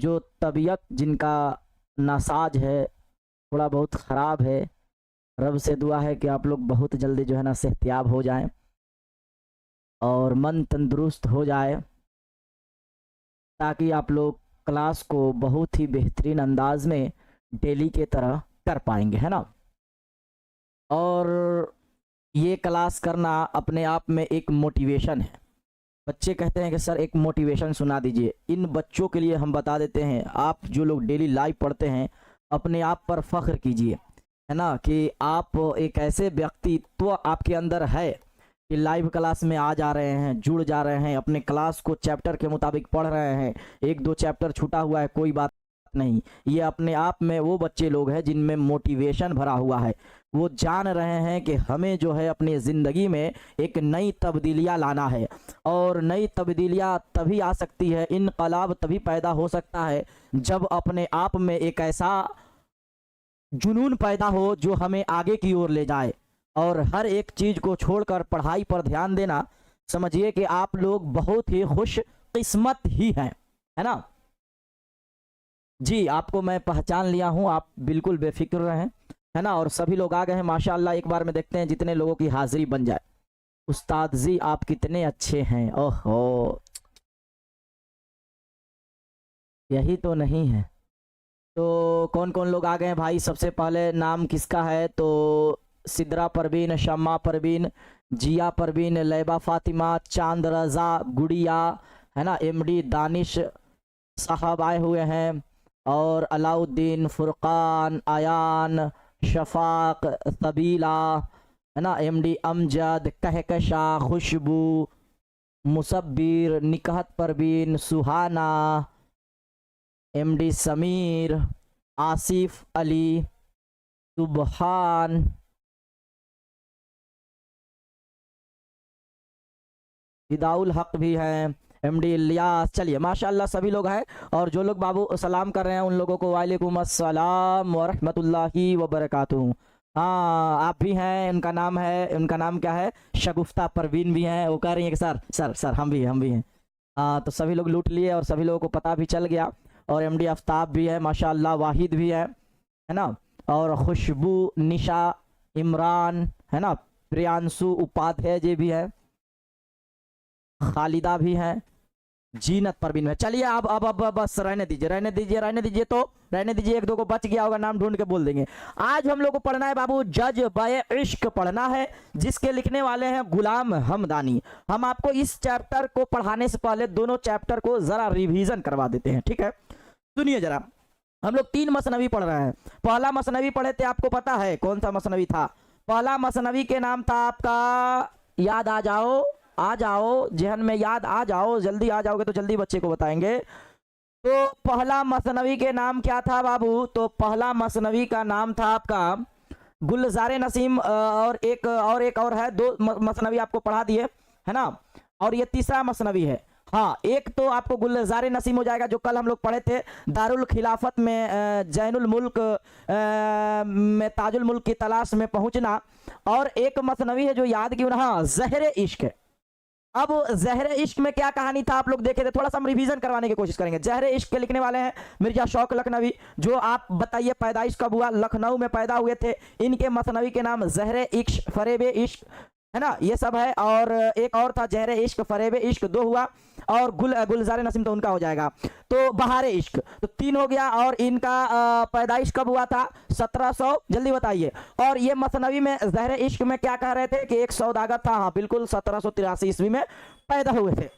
जो तबीयत जिनका नासाज है, थोड़ा बहुत ख़राब है, रब से दुआ है कि आप लोग बहुत जल्दी जो है ना सेहतियाब हो जाएं और मन तंदुरुस्त हो जाए, ताकि आप लोग क्लास को बहुत ही बेहतरीन अंदाज में डेली के तरह कर पाएंगे, है ना। और ये क्लास करना अपने आप में एक मोटिवेशन है। बच्चे कहते हैं कि सर एक मोटिवेशन सुना दीजिए। इन बच्चों के लिए हम बता देते हैं, आप जो लोग डेली लाइव पढ़ते हैं अपने आप पर फख्र कीजिए, है ना, कि आप एक ऐसे व्यक्तित्व आपके अंदर है कि लाइव क्लास में आ जा रहे हैं, जुड़ जा रहे हैं, अपने क्लास को चैप्टर के मुताबिक पढ़ रहे हैं। एक दो चैप्टर छूटा हुआ है, कोई बात नहीं, ये अपने आप में वो बच्चे लोग हैं जिनमें मोटिवेशन भरा हुआ है। वो जान रहे हैं कि हमें जो है अपनी ज़िंदगी में एक नई तब्दीलियाँ लाना है, और नई तब्दीलियाँ तभी आ सकती है, इनकलाब तभी पैदा हो सकता है जब अपने आप में एक ऐसा जुनून पैदा हो जो हमें आगे की ओर ले जाए। और हर एक चीज़ को छोड़कर पढ़ाई पर ध्यान देना, समझिए कि आप लोग बहुत ही खुश किस्मत ही हैं, है ना जी। आपको मैं पहचान लिया हूँ, आप बिल्कुल बेफिक्र रहें, है ना। और सभी लोग आ गए हैं माशाल्लाह। एक बार में देखते हैं जितने लोगों की हाजिरी बन जाए। उस्ताद जी आप कितने अच्छे हैं, ओहो, यही तो नहीं है। तो कौन कौन लोग आ गए हैं भाई? सबसे पहले नाम किसका है? तो सिद्रा परवीन, शम्मा परवीन, जिया परवीन, लैबा फातिमा, चांद रजा, गुड़िया, है ना, एमडी दानिश साहब आए हुए हैं, और अलाउद्दीन, फुरकान, आयान, शफाक, सबीला, है ना, एमडी अमजद, कहकशा, खुशबू, मुसब्बिर, निकहत परवीन, सुहाना, एमडी समीर, आसिफ अली, सुबहान, हिदाउल हक भी हैं, एमडी इलियास। चलिए माशाल्लाह सभी लोग हैं। और जो लोग बाबू सलाम कर रहे हैं उन लोगों को वालेकुम अस्सलाम व रहमतुल्लाहि व बरकातुहू। हाँ आप भी हैं, उनका नाम क्या है? शगुफ्ता परवीन भी हैं। वो कह रही हैं कि सर हम भी हैं। हाँ तो सभी लोग लूट लिए और सभी लोगों को पता भी चल गया। और एमडी आफ्ताब भी है माशाल्लाह, वाहिद भी है ना, और खुशबू, निशा, इमरान, है ना, प्रियांशु उपाध्याय जी भी है, खालिदा भी है, जीनत परवीन है। चलिए अब बस रहने दीजिए, तो रहने दीजिए। एक दो को बच गया होगा, नाम ढूंढ के बोल देंगे। आज हम लोग को पढ़ना है बाबू जज बाय इश्क पढ़ना है, जिसके लिखने वाले हैं गुलाम हमदानी। हम आपको इस चैप्टर को पढ़ाने से पहले दोनों चैप्टर को जरा रिवीजन करवा देते हैं, ठीक है। सुनिए जरा, हम लोग 3 मसनवी पढ़ रहे हैं। पहला मसनवी पढ़े थे, आपको पता है कौन सा मसनवी था? पहला मसनवी के नाम था आपका, याद आ जाओ जहन में, याद आ जाओ, जल्दी आ जाओगे तो जल्दी बच्चे को बताएंगे। तो पहला मसनवी के नाम क्या था बाबू? तो पहला मसनवी का नाम था आपका गुलजार नसीम, और एक और है, 2 मसनवी आपको पढ़ा दिए, है ना। और ये तीसरा मसनवी है। हाँ, एक तो आपको गुलजार नसीम हो जाएगा जो कल हम लोग पढ़े थे, दारुल खिलाफत में जैनुल मुल्क में ताजुल मुल्क की तलाश में पहुंचना। और एक मसनवी है जो याद क्यों ना, हाँ, ज़हर इश्क है। अब ज़हर इश्क में क्या कहानी था आप लोग देखे थे, थोड़ा सा हम रिवीजन करवाने की कोशिश करेंगे। ज़हर इश्क के लिखने वाले हैं मिर्जा शौक लखनवी, जो आप बताइए पैदाइश कब हुआ? लखनऊ में पैदा हुए थे। इनके मसनवी के नाम ज़हर इश्क, फरेब इश्क, है ना, ये सब है। और एक और था ज़हर इश्क, फरेब इश्क, 2 हुआ। और गुलजार नसीम तो उनका हो जाएगा। तो बहार इश्क, तो 3 हो गया। और इनका पैदाइश कब हुआ था? 1700, जल्दी बताइए। और ये मसनवी में ज़हर इश्क में क्या कह रहे थे कि एक सौदागर था, हाँ बिल्कुल, 1783 ईस्वी में पैदा हुए थे।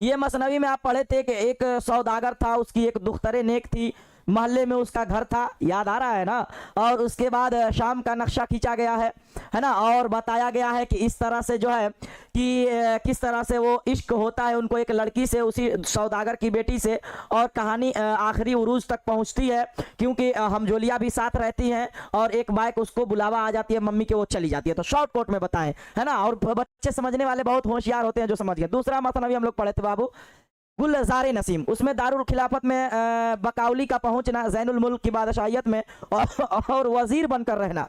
ये मसनवी में आप पढ़े थे कि एक सौदागर था, उसकी एक दुख्तरे नेक थी, मोहल्ले में उसका घर था, याद आ रहा है ना। और उसके बाद शाम का नक्शा खींचा गया है ना, और बताया गया है कि इस तरह से जो है कि किस तरह से वो इश्क होता है उनको एक लड़की से, उसी सौदागर की बेटी से। और कहानी आखिरी उरूज तक पहुंचती है, क्योंकि हमजोलिया भी साथ रहती हैं, और एक बाइक उसको बुलावा आ जाती है मम्मी के, वो चली जाती है। तो शॉर्ट कोट में बताएं, है ना, और बच्चे समझने वाले बहुत होशियार होते हैं जो समझ गए। दूसरा मसनवी हम लोग पढ़े थे बाबू गुलजार नसीम, उसमें दारुल खिलाफत में बकाउली का पहुंचना, जैनुल मुल्क की बादशाहियत में, और वजीर बनकर रहना।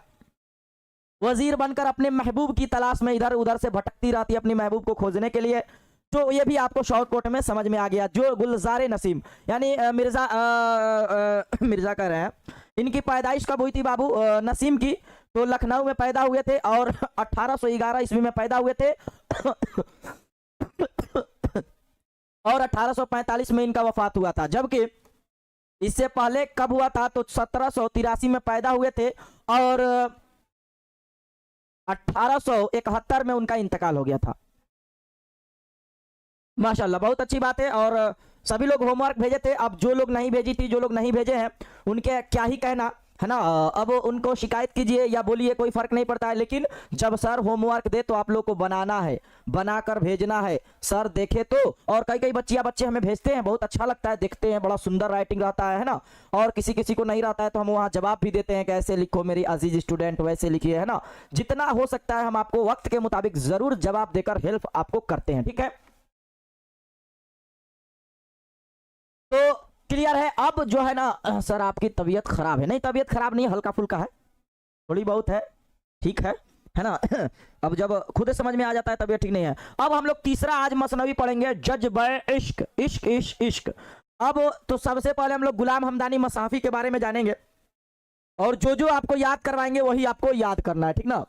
वजीर बनकर अपने महबूब की तलाश में इधर उधर से भटकती रहती है अपनी महबूब को खोजने के लिए। तो ये भी आपको शॉर्टकट में समझ में आ गया। जो गुलजार नसीम यानी मिर्जा कह रहे हैं, इनकी पैदाइश कब हुई थी बाबू? नसीम की तो लखनऊ में पैदा हुए थे और 1811 ईस्वी में पैदा हुए थे और 1845 में इनका वफात हुआ था। जबकि इससे पहले कब हुआ था? तो 1783 में पैदा हुए थे और 1871 में उनका इंतकाल हो गया था। माशाल्लाह, बहुत अच्छी बात है। और सभी लोग होमवर्क भेजे थे। अब जो लोग नहीं भेजी थी, जो लोग नहीं भेजे हैं, उनके क्या ही कहना है ना। अब उनको शिकायत कीजिए या बोलिए, कोई फर्क नहीं पड़ता है। लेकिन जब सर होमवर्क दे तो आप लोग को बनाना है, बनाकर भेजना है। सर देखे तो, और कई कई बच्चे हमें भेजते हैं, बहुत अच्छा लगता है, देखते हैं, बड़ा सुंदर राइटिंग रहता है ना। और किसी किसी को नहीं रहता है तो हम वहाँ जवाब भी देते हैं कि ऐसे लिखो मेरी अजीज स्टूडेंट, वैसे लिखिए, है ना। जितना हो सकता है हम आपको वक्त के मुताबिक जरूर जवाब देकर हेल्प आपको करते हैं, ठीक है। तो क्लियर है। अब जो है ना सर आपकी तबीयत खराब है? नहीं, तबीयत खराब नहीं है, हल्का फुल्का है, थोड़ी बहुत है, ठीक है ना। अब जब खुद समझ में आ जाता है तबीयत ठीक नहीं है। अब हम लोग तीसरा आज मसनवी पढ़ेंगे, जज बे इश्क, इश्क इश्क इश्क। अब तो सबसे पहले हम लोग गुलाम हमदानी मसाफी के बारे में जानेंगे, और जो जो आपको याद करवाएंगे वही आपको याद करना है, ठीक ना।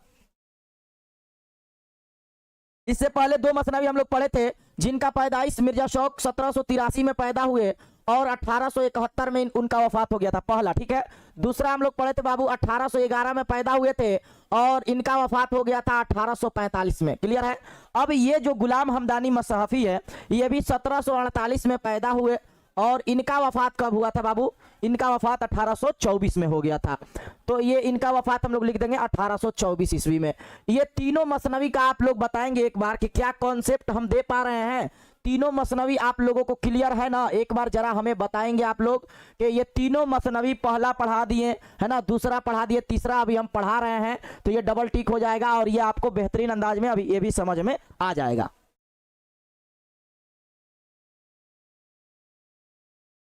इससे पहले दो मसनवी हम लोग पढ़े थे, जिनका पैदाइश मिर्जा शौक 1783 में पैदा हुए और 1871 में उनका वफात हो गया था, पहला, ठीक है। दूसरा हम लोग पढ़े थे बाबू 1811 में पैदा हुए थे और इनका वफात हो गया था 1845 में, क्लियर है। अब ये जो गुलाम हमदानी मसहफी है, ये भी 1748 में पैदा हुए और इनका वफात कब हुआ था बाबू? इनका वफात 1824 में हो गया था। तो ये इनका वफात हम लोग लिख देंगे 1824 ईस्वी में। ये तीनों मसनवी का आप लोग बताएंगे एक बार कि क्या कॉन्सेप्ट हम दे पा रहे हैं। तीनों मसनवी आप लोगों को क्लियर है ना? एक बार जरा हमें बताएंगे आप लोग कि ये तीनों मसनवी, पहला पढ़ा दिए है ना, दूसरा पढ़ा दिए, तीसरा अभी हम पढ़ा रहे हैं, तो ये डबल टिक हो जाएगा और ये आपको बेहतरीन अंदाज में अभी ये भी समझ में आ जाएगा।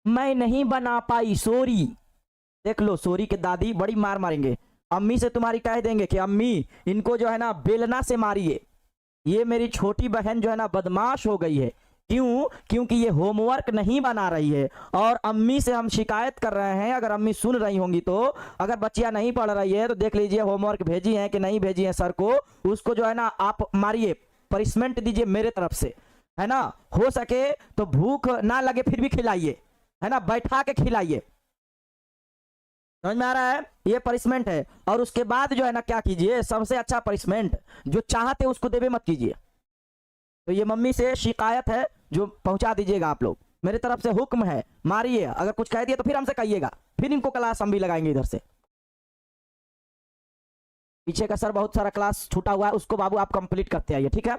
मैं नहीं बना पाई सोरी, देख लो सोरी के दादी बड़ी मार मारेंगे, अम्मी से तुम्हारी कह देंगे कि अम्मी इनको जो है ना बेलना से मारिए, ये मेरी छोटी बहन जो है ना बदमाश हो गई है। क्यों? क्योंकि ये होमवर्क नहीं बना रही है और अम्मी से हम शिकायत कर रहे हैं। अगर अम्मी सुन रही होंगी तो, अगर बच्चियां नहीं पढ़ रही है तो देख लीजिए होमवर्क भेजी है कि नहीं भेजी है सर को, उसको जो है ना आप मारिए, पनिशमेंट दीजिए मेरे तरफ से, है ना। हो सके तो भूख ना लगे फिर भी खिलाइए, है ना, बैठा के खिलाइए, समझ में आ रहा है? ये पनिशमेंट है। और उसके बाद जो है ना क्या कीजिए, सबसे अच्छा पनिशमेंट जो चाहते उसको देवे मत कीजिए। तो ये मम्मी से शिकायत है जो पहुंचा दीजिएगा आप लोग, मेरे तरफ से हुक्म है, मारिए। अगर कुछ कह दिए तो फिर हमसे कहिएगा, फिर इनको क्लास हम भी लगाएंगे इधर से। पीछे का सर बहुत सारा क्लास छूटा हुआ है, उसको बाबू आप कंप्लीट करते आइए, ठीक है।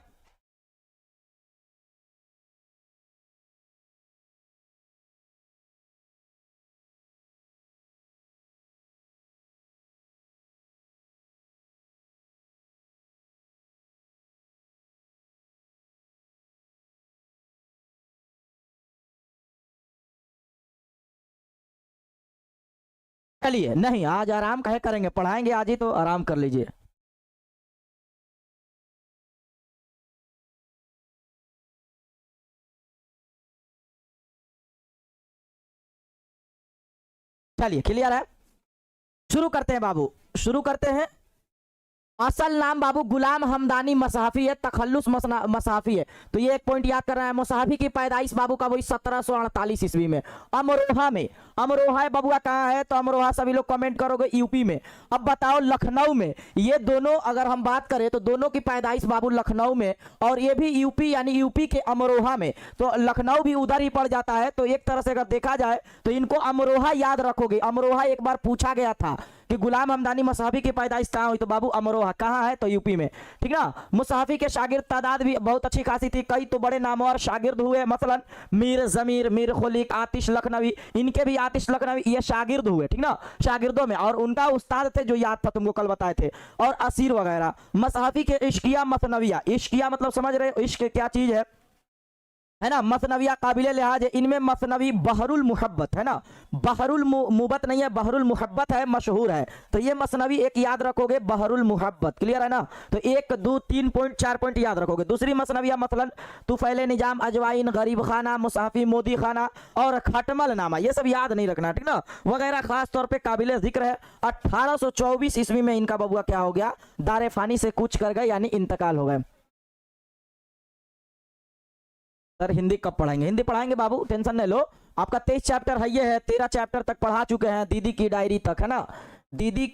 चलिए, नहीं आज आराम कहे करेंगे, पढ़ाएंगे आज ही, तो आराम कर लीजिए। चलिए क्लियर है, शुरू करते हैं बाबू, शुरू करते हैं। असल नाम बाबू गुलाम हमदानी मसहफी है, तखल्लुस मसहफी है। तो ये एक पॉइंट याद कर रहे हैं। मसहफी की पैदाइश बाबू का वही 1748 ईस्वी में अमरोहा में। अमरोहा बबुआ कहाँ है? तो अमरोहा सभी लोग कमेंट करोगे यूपी में। अब बताओ लखनऊ में। ये दोनों अगर हम बात करें तो दोनों की पैदाइश बाबू लखनऊ में, और ये भी यूपी यानी यूपी के अमरोहा में। तो लखनऊ भी उधर ही पड़ जाता है। तो एक तरह से अगर देखा जाए तो इनको अमरोहा याद रखोगे। अमरोहा एक बार पूछा गया था कि गुलाम हमदानी मसहफी की पैदाइश कहाँ हुई, तो बाबू अमरोहा। कहाँ है? तो यूपी में, ठीक ना। मुसहफी के शागिर्द तादाद भी बहुत अच्छी खासी थी। कई तो बड़े नामवर शागिर्द हुए, मसलन मीर जमीर, मीर खुलिक, आतिश लखनवी, इनके भी आतिश लखनवी ये शागिर्द हुए, ठीक ना, शागिर्दों में। और उनका उस्ताद थे जो याद था तुमको कल बताए थे, और असीर वगैरह। मुसहफी के इश्किया मसनविया, इश्किया मतलब समझ रहे हो इश्क क्या चीज है? है ना, मसनविया काबिले लिहाज है। इनमें मसनवी बहरुल मुहब्बत है ना, बहरुल मुबत नहीं है, बहरुल मुहब्बत है, मशहूर है। तो ये मसनवी एक याद रखोगे, बहरुल मुहब्बत, क्लियर है ना। तो 1 2 3 पॉइंट 4 पॉइंट याद रखोगे। दूसरी मसनविया मसलन तुफैल निजाम, अजवाइन, गरीब खाना, मुसाफी, मोदी खाना और खटमल नामा, ये सब याद नहीं रखना, ठीक ना, वगैरह खास तौर पे काबिले जिक्र है। 1824 ईस्वी में इनका बबुआ क्या हो गया, दारे फानी से कूच कर गए, यानी इंतकाल हो गए। सर हिंदी कब पढ़ाएंगे? हिंदी पढ़ाएंगे बाबू, टेंशन नहीं लो। आपका 23 चैप्टर है, ये है 13 चैप्टर तक पढ़ा चुके हैं, दीदी की डायरी तक, है ना। दीदी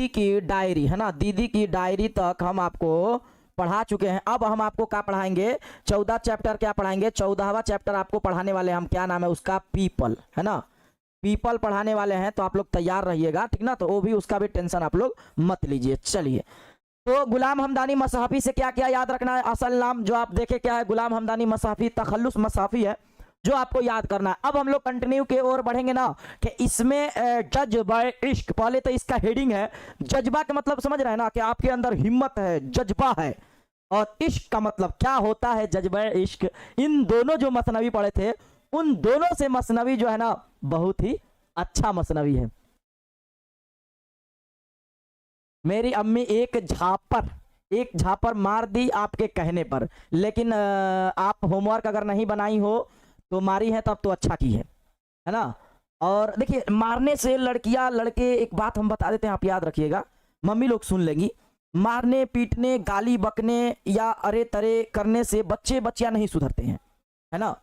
की डायरी, है ना, दीदी की डायरी तक हम आपको पढ़ा चुके हैं। अब हम आपको क्या पढ़ाएंगे, 14 चैप्टर क्या पढ़ाएंगे, 14वां चैप्टर आपको पढ़ाने वाले हम, क्या नाम है उसका, पीपल, है ना, पीपल पढ़ाने वाले हैं। तो आप लोग तैयार रहिएगा, ठीक ना। तो वो भी, उसका भी टेंशन आप लोग मत लीजिए। चलिए, तो गुलाम हमदानी मसहफी से क्या क्या याद रखना है, असल नाम जो आप देखे क्या है, गुलाम हमदानी मसहफी, तखल्लुस मसहफी है जो आपको याद करना है। अब हम लोग कंटिन्यू के ओर बढ़ेंगे ना, कि इसमें जज्बा इश्क, पहले तो इसका हेडिंग है, जज्बा का मतलब समझ रहे हैं ना, कि आपके अंदर हिम्मत है, जज्बा है, और इश्क का मतलब क्या होता है, जज्बा इश्क। इन दोनों जो मसनवी पढ़े थे, उन दोनों से मसनवी जो है ना बहुत ही अच्छा मसनवी है। मेरी अम्मी एक झापर मार दी आपके कहने पर, लेकिन आप होमवर्क अगर नहीं बनाई हो तो मारी है, तब तो अच्छा की है ना। और देखिए, मारने से लड़कियां लड़के, एक बात हम बता देते हैं, आप याद रखिएगा, मम्मी लोग सुन लेंगी, मारने पीटने गाली बकने या अरे तरे करने से बच्चे बच्चियां नहीं सुधरते हैं, है ना।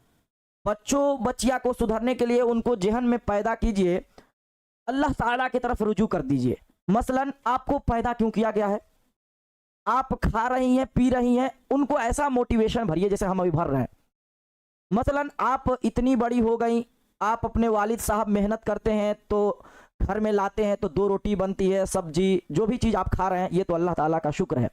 बच्चों बच्चिया को सुधरने के लिए उनको जेहन में पैदा कीजिए, अल्लाह ताला की तरफ रुजू कर दीजिए। मसलन आपको पैदा क्यों किया गया है, आप खा रही हैं पी रही हैं, उनको ऐसा मोटिवेशन भरिए जैसे हम अभी भर रहे हैं। मसलन आप इतनी बड़ी हो गई, आप अपने वालिद साहब मेहनत करते हैं तो घर में लाते हैं, तो 2 रोटी बनती है, सब्जी, जो भी चीज़ आप खा रहे हैं, ये तो अल्लाह ताला का शुक्र है।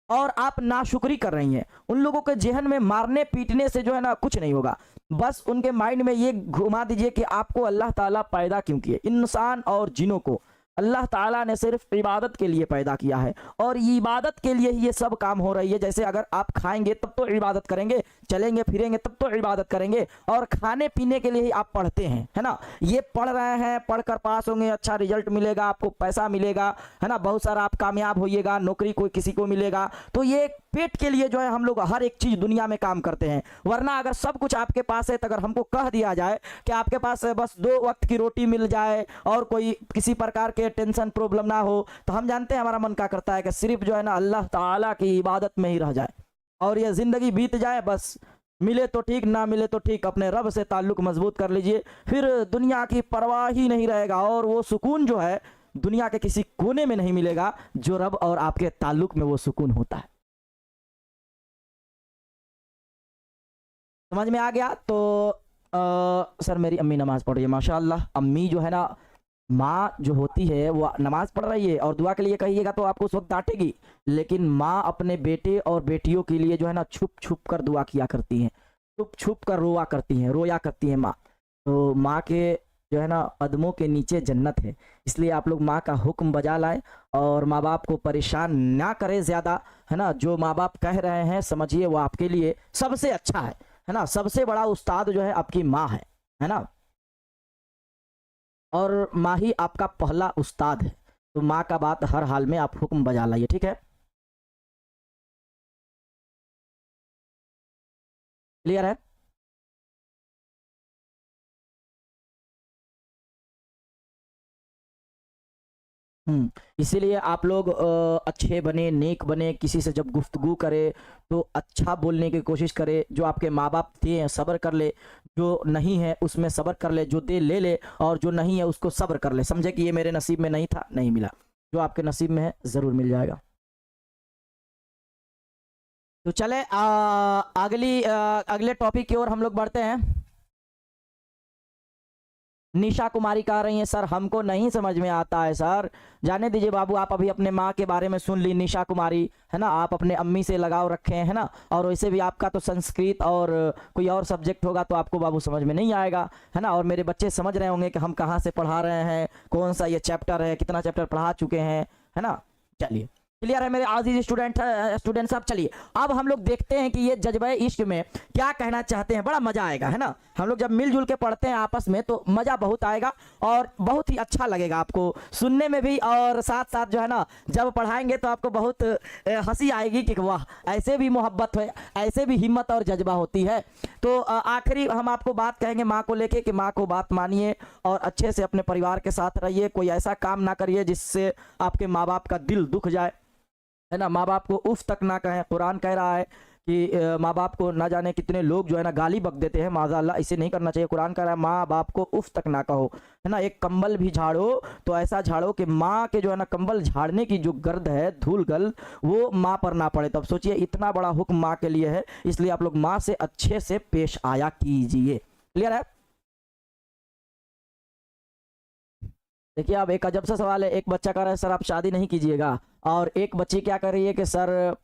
और आप नाशुक्री कर रही हैं, उन लोगों के जेहन में मारने पीटने से जो है ना कुछ नहीं होगा। बस उनके माइंड में ये घुमा दीजिए कि आपको अल्लाह ताला पैदा क्यों किए। इंसान और जिनों को अल्लाह ताला ने सिर्फ इबादत के लिए पैदा किया है, और इबादत के लिए ही ये सब काम हो रही है। जैसे अगर आप खाएंगे तब तो इबादत करेंगे, चलेंगे फिरेंगे तब तो इबादत करेंगे, और खाने पीने के लिए ही आप पढ़ते हैं, है ना। ये पढ़ रहे हैं, पढ़कर पास होंगे, अच्छा रिजल्ट मिलेगा, आपको पैसा मिलेगा, है ना, बहुत सारा आप कामयाब होइएगा, नौकरी कोई किसी को मिलेगा। तो ये पेट के लिए जो है हम लोग हर एक चीज़ दुनिया में काम करते हैं। वरना अगर सब कुछ आपके पास है, तो अगर हमको कह दिया जाए कि आपके पास बस 2 वक्त की रोटी मिल जाए और कोई किसी प्रकार के टेंशन प्रॉब्लम ना हो, तो हम जानते हैं हमारा मन क्या करता है कि सिर्फ जो है ना अल्लाह ताला की इबादत में ही रह जाए और ये ज़िंदगी बीत जाए। बस मिले तो ठीक, ना मिले तो ठीक, अपने रब से ताल्लुक़ मजबूत कर लीजिए, फिर दुनिया की परवाह ही नहीं रहेगा। और वो सुकून जो है दुनिया के किसी कोने में नहीं मिलेगा जो रब और आपके ताल्लुक़ में वो सुकून होता है। समझ में आ गया? तो सर मेरी अम्मी नमाज़ पढ़ रही है, माशाअल्लाह। अम्मी जो है ना, माँ जो होती है वो नमाज पढ़ रही है, और दुआ के लिए कहिएगा तो आपको उस वक्त डांटेगी, लेकिन माँ अपने बेटे और बेटियों के लिए जो है ना छुप छुप कर दुआ किया करती हैं, छुप छुप कर रोया करती हैं माँ। तो माँ के जो है ना कदमों के नीचे जन्नत है। इसलिए आप लोग माँ का हुक्म बजा लाएं और माँ बाप को परेशान ना करें ज़्यादा, है ना। जो माँ बाप कह रहे हैं समझिए वो आपके लिए सबसे अच्छा है ना। सबसे बड़ा उस्ताद जो है आपकी माँ है ना, और माँ ही आपका पहला उस्ताद है। तो माँ का बात हर हाल में आप हुक्म बजा लाइए, ठीक है। क्लियर है? इसीलिए आप लोग अच्छे बने, नेक बने, किसी से जब गुफ्तगू करे तो अच्छा बोलने की कोशिश करे। जो आपके माँ बाप दिए सब्र कर ले, जो नहीं है उसमें सब्र कर ले, जो दे ले ले, और जो नहीं है उसको सब्र कर ले। समझे कि ये मेरे नसीब में नहीं था, नहीं मिला, जो आपके नसीब में है ज़रूर मिल जाएगा। तो चले अगले टॉपिक की ओर हम लोग बढ़ते हैं। निशा कुमारी कह रही हैं सर हमको नहीं समझ में आता है सर। जाने दीजिए बाबू, आप अभी अपने माँ के बारे में सुन ली, निशा कुमारी, है ना। आप अपने अम्मी से लगाव रखे हैं, है ना। और वैसे भी आपका तो संस्कृत और कोई और सब्जेक्ट होगा तो आपको बाबू समझ में नहीं आएगा, है ना। और मेरे बच्चे समझ रहे होंगे कि हम कहाँ से पढ़ा रहे हैं, कौन सा ये चैप्टर है, कितना चैप्टर पढ़ा चुके हैं, है ना। चलिए क्लियर है मेरे आजीज स्टूडेंट साहब। चलिए अब हम लोग देखते हैं कि ये जज्बा इश्क में क्या कहना चाहते हैं। बड़ा मजा आएगा, है ना। हम लोग जब मिलजुल के पढ़ते हैं आपस में तो मजा बहुत आएगा और बहुत ही अच्छा लगेगा आपको सुनने में भी, और साथ साथ जो है ना जब पढ़ाएंगे तो आपको बहुत हंसी आएगी कि वाह ऐसे भी मोहब्बत है, ऐसे भी हिम्मत और जज्बा होती है। तो आखिरी हम आपको बात कहेंगे माँ को लेके कि माँ को बात मानिए और अच्छे से अपने परिवार के साथ रहिए। कोई ऐसा काम ना करिए जिससे आपके माँ बाप का दिल दुख जाए, है ना। माँ बाप को उफ तक ना कहें। कुरान कह रहा है कि माँ बाप को ना जाने कितने लोग जो है ना गाली बक देते हैं, माज़ाअल्लाह, इसे नहीं करना चाहिए। कुरान कह रहा है माँ बाप को उफ तक ना कहो, है ना। एक कंबल भी झाड़ो तो ऐसा झाड़ो कि माँ के जो है ना कंबल झाड़ने की जो गर्द है, धूल गल, वो माँ पर ना पड़े। तब सोचिए इतना बड़ा हुक्म माँ के लिए है, इसलिए आप लोग माँ से अच्छे से पेश आया कीजिए। क्लियर है। देखिए अब एक अजब सा सवाल है। एक बच्चा कह रहा है सर आप शादी नहीं कीजिएगा, और एक बच्ची क्या कर रही है कि सर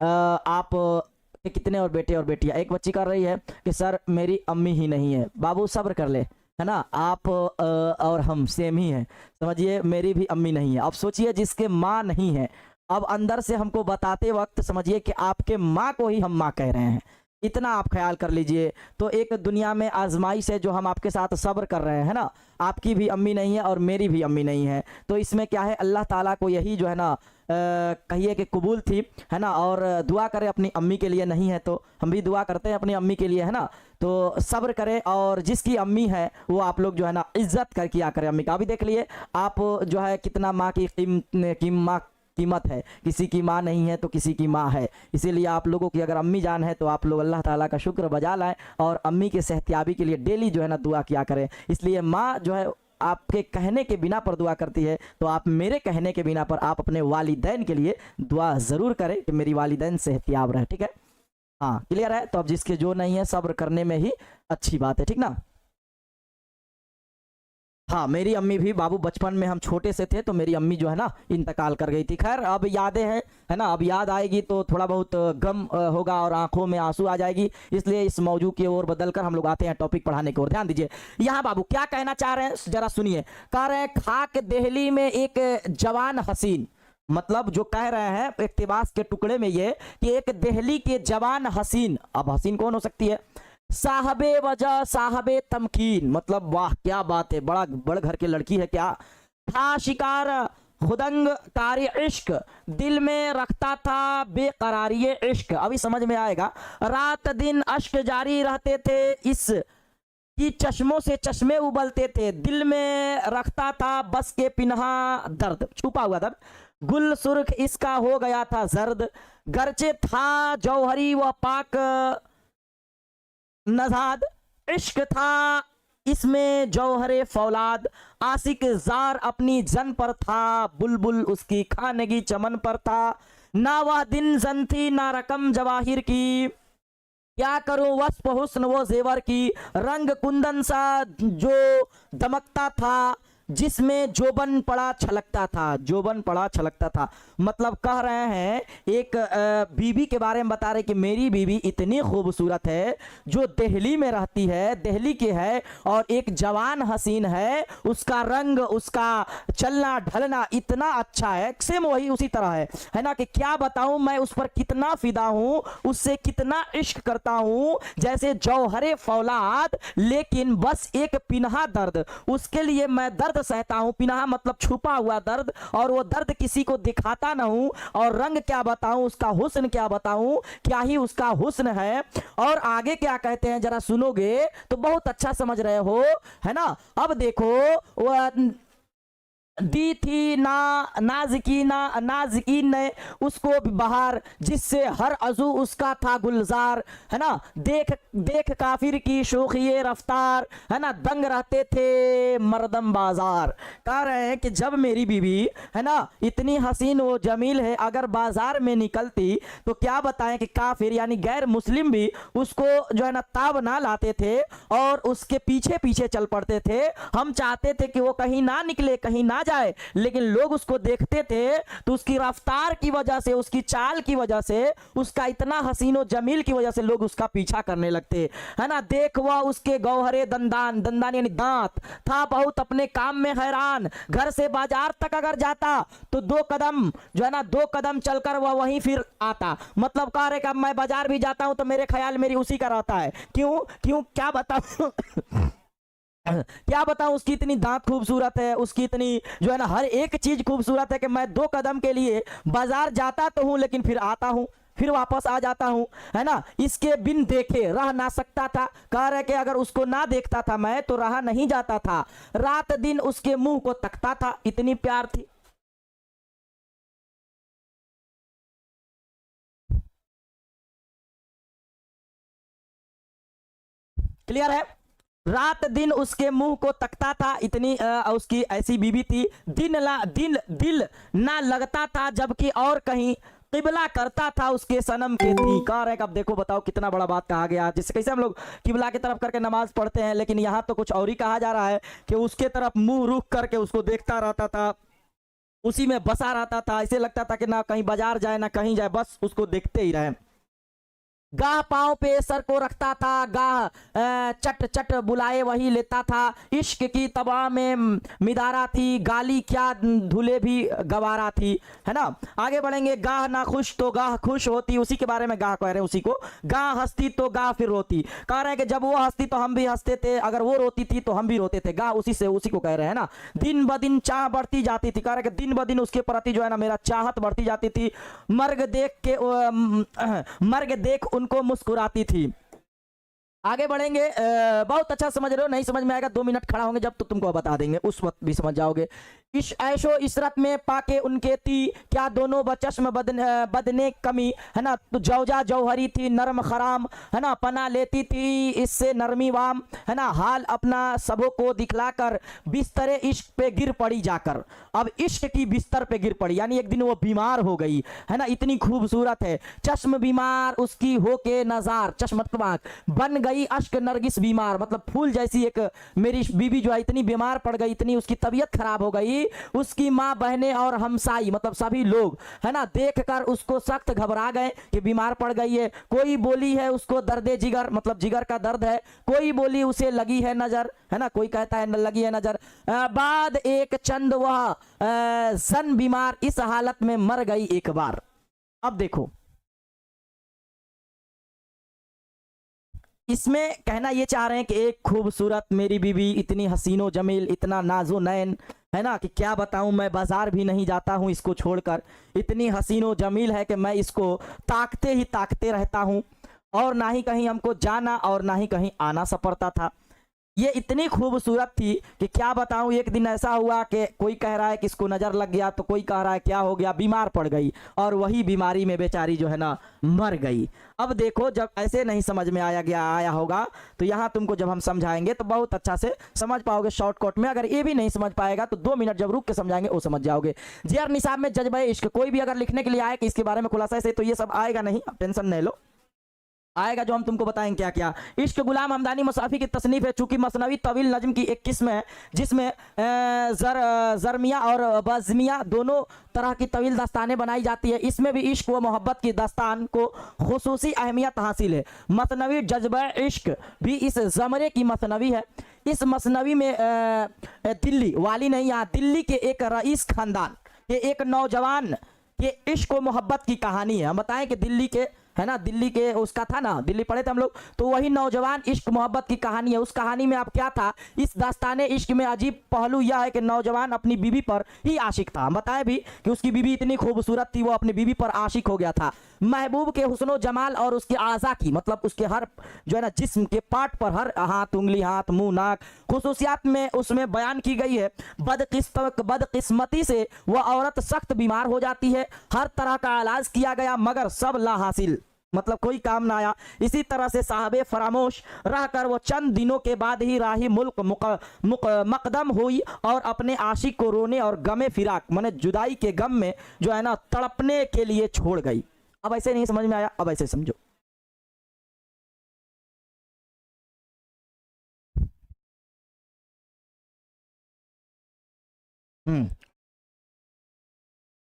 आप कितने और बेटे और बेटियां। एक बच्ची कर रही है कि सर मेरी अम्मी ही नहीं है। बाबू सब्र कर ले, है ना। आप और हम सेम ही हैं, समझिए मेरी भी अम्मी नहीं है। अब सोचिए जिसके माँ नहीं है, अब अंदर से हमको बताते वक्त समझिए कि आपके माँ को ही हम माँ कह रहे हैं। इतना आप ख्याल कर लीजिए। तो एक दुनिया में आजमाइश है जो हम आपके साथ सब्र कर रहे हैं ना। आपकी भी अम्मी नहीं है और मेरी भी अम्मी नहीं है, तो इसमें क्या है, अल्लाह ताला को यही जो है ना कहिए कि कबूल थी, है ना। और दुआ करें अपनी अम्मी के लिए, नहीं है तो हम भी दुआ करते हैं अपनी अम्मी के लिए, है ना। तो सब्र करें, और जिसकी अम्मी है वो आप लोग जो है ना इज्जत कर किया करें अम्मी का। अभी देख लिए आप जो है कितना माँ की कीमत है। किसी की माँ नहीं है तो किसी की माँ है। इसीलिए आप लोगों की अगर अम्मी जान है तो आप लोग अल्लाह ताला का शुक्र बजा लाएं और अम्मी के सेहतियाबी के लिए डेली जो है ना दुआ किया करें। इसलिए माँ जो है आपके कहने के बिना पर दुआ करती है, तो आप मेरे कहने के बिना पर आप अपने वालिदैन के लिए दुआ ज़रूर करें कि मेरी वालिदैन सेहतियाब रहे। ठीक है, हाँ क्लियर है। तो अब जिसके जो नहीं है सब्र करने में ही अच्छी बात है, ठीक ना। हाँ मेरी अम्मी भी, बाबू बचपन में हम छोटे से थे तो मेरी अम्मी जो है ना इंतकाल कर गई थी। खैर अब यादें हैं, है ना। अब याद आएगी तो थोड़ा बहुत गम होगा और आंखों में आंसू आ जाएगी। इसलिए इस मौजू की ओर बदलकर हम लोग आते हैं टॉपिक पढ़ाने की ओर। ध्यान दीजिए यहाँ बाबू क्या कहना चाह रहे हैं जरा सुनिए। कह रहे हैं खाक दहली में एक जवान हसीन, मतलब जो कह रहे हैं इक्तिबास के टुकड़े में ये कि एक दहली के जवान हसीन। अब हसीन कौन हो सकती है, साहबे वजह साहबे तमकीन, मतलब वाह क्या बात है, बड़ा बड़ घर की लड़की है क्या। था शिकार हुदंग कारी इश्क, दिल में रखता था बेकरारी इश्क। अभी समझ में आएगा। रात दिन अश्क जारी रहते थे, इस की चश्मों से चश्मे उबलते थे, दिल में रखता था बस के पिन्हा दर्द, छुपा हुआ दर्द। गुल सुर्ख इसका हो गया था जर्द, गरचे था जौहरी व पाक नजाद, इश्क था इसमें जौहरे फौलाद। आशिक जार अपनी जन पर था, बुलबुल उसकी खानगी चमन पर था। ना वह दिन जन थी ना रकम जवाहिर की, क्या करो वस्फ हुस्न वो जेवर की। रंग कुंदन सा जो दमकता था, जिसमें जोबन पड़ा छलकता था, जोबन पड़ा छलकता था। मतलब कह रहे हैं एक बीबी के बारे में बता रहे कि मेरी बीबी इतनी खूबसूरत है जो दिल्ली में रहती है, दिल्ली की है, और एक जवान हसीन है, उसका रंग उसका चलना ढलना इतना अच्छा है, सेम वही उसी तरह है ना। कि क्या बताऊं मैं उस पर कितना फिदा हूं, उससे कितना इश्क करता हूं, जैसे जौहरे फौलाद, लेकिन बस एक पिन्हा दर्द, उसके लिए मैं दर्द सहता हूं। पिन्हा मतलब छुपा हुआ दर्द, और वो दर्द किसी को दिखाता ना हूं। और रंग क्या बताऊं, उसका हुस्न क्या बताऊं, क्या ही उसका हुस्न है। और आगे क्या कहते हैं जरा सुनोगे तो बहुत अच्छा समझ रहे हो, है ना। अब देखो वो दी थी नाज़िकीन ने उसको बहार, जिससे हर अजू उसका था गुलजार, है ना। देख देख काफिर की शोखिए रफ्तार, है ना, दंग रहते थे मर्दम बाजार। कह रहे हैं कि जब मेरी बीवी, है ना, इतनी हसीन व जमील है, अगर बाजार में निकलती तो क्या बताएं कि काफिर यानी गैर मुस्लिम भी उसको जो है ना ताब ना लाते थे और उसके पीछे पीछे चल पड़ते थे। हम चाहते थे कि वो कहीं ना निकले, कहीं ना जाए, लेकिन लोग उसको देखते थे तो उसकी रफ्तार की वजह से, उसकी चाल की वजह से, उसका इतना हसीनो जमील की वजह से लोग उसका पीछा करने लगते, है ना। देख वह उसके गौहरे दंदान, दंदान यानी दांत, था बहुत अपने काम में हैरान, घर से बाजार तक अगर जाता तो 2 कदम जो है ना, 2 कदम चलकर वह वहीं फिर आता। मतलब कह रहे कि अब मैं बाजार भी जाता हूं तो मेरे ख्याल मेरी उसी का रहता है। क्यों क्यों क्या बताऊं क्या बताऊं, उसकी इतनी दांत खूबसूरत है, उसकी इतनी जो है ना हर एक चीज खूबसूरत है कि मैं 2 कदम के लिए बाजार जाता तो हूं, लेकिन फिर आता हूं, फिर वापस आ जाता हूं, है ना। इसके बिन देखे रह ना सकता था। कह रहे कि अगर उसको ना देखता था मैं तो रहा नहीं जाता था, रात दिन उसके मुंह को तकता था, इतनी प्यार थी। क्लियर है। रात दिन उसके मुंह को तकता था, इतनी उसकी ऐसी बीवी थी। दिल ना लगता था, जबकि और कहीं किबला करता था उसके सनम के थी। कह रहे अब देखो बताओ कितना बड़ा बात कहा गया, जिससे कैसे हम लोग किबला की तरफ करके नमाज पढ़ते हैं, लेकिन यहाँ तो कुछ और ही कहा जा रहा है कि उसके तरफ मुंह रुख करके उसको देखता रहता था, उसी में बसा रहता था। ऐसे लगता था कि ना कहीं बाजार जाए ना कहीं जाए, बस उसको देखते ही रहे। गाह पांव पे सर को रखता था, गाह चट चट बुलाए वही लेता था। इश्क की तबा में मिदारा थी, गाली क्या धुले भी गवारा थी, है ना। आगे बढ़ेंगे। गाह ना खुश तो गाह खुश होती, उसी के बारे में गाह कह रहे हैं उसी को। गाह हंसती तो गाह फिर रोती, कह रहे हैं कि जब वो हंसती तो हम भी हंसते थे, अगर वो रोती थी तो हम भी रोते थे। गाह उसी से उसी को कह रहे हैं ना। दिन ब दिन चाह बढ़ती जाती थी, कह रहे हैं कि दिन ब दिन उसके प्रति जो है ना मेरा चाहत बढ़ती जाती थी। मर्ग देख उनको मुस्कुराती थी। आगे बढ़ेंगे। बहुत अच्छा समझ रहे हो, नहीं समझ में आएगा 2 मिनट खड़ा होंगे जब तो तुमको बता देंगे, उस वक्त भी समझ जाओगे। इस ऐशो इशरत में पाके उनके ती, क्या दोनों बचश्म बदने कमी, है ना। तो जौजा जौहरी थी नरम खराम, है ना, पना लेती थी इससे नरमी वाम, है ना। हाल अपना सबों को दिखलाकर बिस्तरे इश्क पे गिर पड़ी जाकर। अब इश्क की बिस्तर पे गिर पड़ी, यानी एक दिन वो बीमार हो गई, है ना, इतनी खूबसूरत है। चश्म बीमार उसकी हो के नजार, चश्म मतलब आंख, बन गई अश्क नरगिस बीमार, मतलब फूल जैसी एक मेरी बीवी जो है इतनी बीमार पड़ गई, इतनी उसकी तबीयत खराब हो गई। उसकी माँ बहनें और हमसाई मतलब सभी लोग, है ना, देखकर उसको सख्त घबरा गए कि बीमार पड़ गई है। कोई बोली है उसको दर्दे जिगर, मतलब जिगर का दर्द है। कोई बोली उसे लगी है नजर, है ना, कोई कहता है लगी है नजर। बाद एक चंद वह जन बीमार इस हालत में मर गई एक बार। अब देखो इसमें कहना ये चाह रहे हैं कि एक खूबसूरत मेरी बीवी, इतनी हसीनो जमील, इतना नाजो नैन, है ना, कि क्या बताऊं, मैं बाजार भी नहीं जाता हूं इसको छोड़कर। इतनी हसीनो जमील है कि मैं इसको ताकते ही ताकते रहता हूं, और ना ही कहीं हमको जाना और ना ही कहीं आना सपड़ता था। ये इतनी खूबसूरत थी कि क्या बताऊं। एक दिन ऐसा हुआ कि कोई कह रहा है कि इसको नजर लग गया, तो कोई कह रहा है क्या हो गया, बीमार पड़ गई, और वही बीमारी में बेचारी जो है ना मर गई। अब देखो जब ऐसे नहीं समझ में आया होगा तो यहाँ तुमको जब हम समझाएंगे तो बहुत अच्छा से समझ पाओगे शॉर्टकट में। अगर ये भी नहीं समझ पाएगा तो 2 मिनट जब रुक के समझाएंगे वो समझ जाओगे। जियर निसाब में जज्बा इश्क, कोई भी अगर लिखने के लिए आए कि इसके बारे में खुलासा से, तो ये सब आएगा नहीं, अब टेंशन नहीं लो, आएगा जो हम तुमको बताएंगे क्या क्या। इश्क गुलाम हमदानी मुसाफी की तसनीफ है, चूंकि मसनवी तवील नज्म की एक किस्म है जिसमें जरमिया और बज़मिया दोनों तरह की तवील दास्तानें बनाई जाती है। इसमें भी इश्क व मोहब्बत की दास्तान को खुसूसी अहमियत हासिल है। मसनवी जज्बा इश्क भी इस ज़मरे की मसनवी है। इस मसनवी में दिल्ली वाली नहीं, यहाँ दिल्ली के एक रईस खानदान के एक नौजवान के इश्क व मोहब्बत की कहानी है। हम बताएं कि दिल्ली के, है ना, दिल्ली के उसका था ना, दिल्ली पढ़े थे हम लोग, तो वही नौजवान इश्क मोहब्बत की कहानी है। उस कहानी में अब क्या था, इस दास्ताने इश्क में अजीब पहलू यह है कि नौजवान अपनी बीवी पर ही आशिक था। हम बताए भी कि उसकी बीवी इतनी खूबसूरत थी, वो अपनी बीवी पर आशिक हो गया था। महबूब के हुस्नो जमाल और उसके आज़ा की, मतलब उसके हर जो है ना जिस्म के पार्ट पर, हर हाथ, उंगली, हाथ, मुंह, नाक, खुसूसियात में उसमें बयान की गई है। बदकिस्मती से वह औरत सख्त बीमार हो जाती है। हर तरह का इलाज किया गया मगर सब ला हासिल, मतलब कोई काम ना आया। इसी तरह से साहबे फरामोश रहकर वो चंद दिनों के बाद ही राही मुल्क मकदम हुई और अपने आशिक को रोने और गमे फिराक माने जुदाई के गम में जो है ना तड़पने के लिए छोड़ गई। अब ऐसे नहीं समझ में आया, अब ऐसे समझो।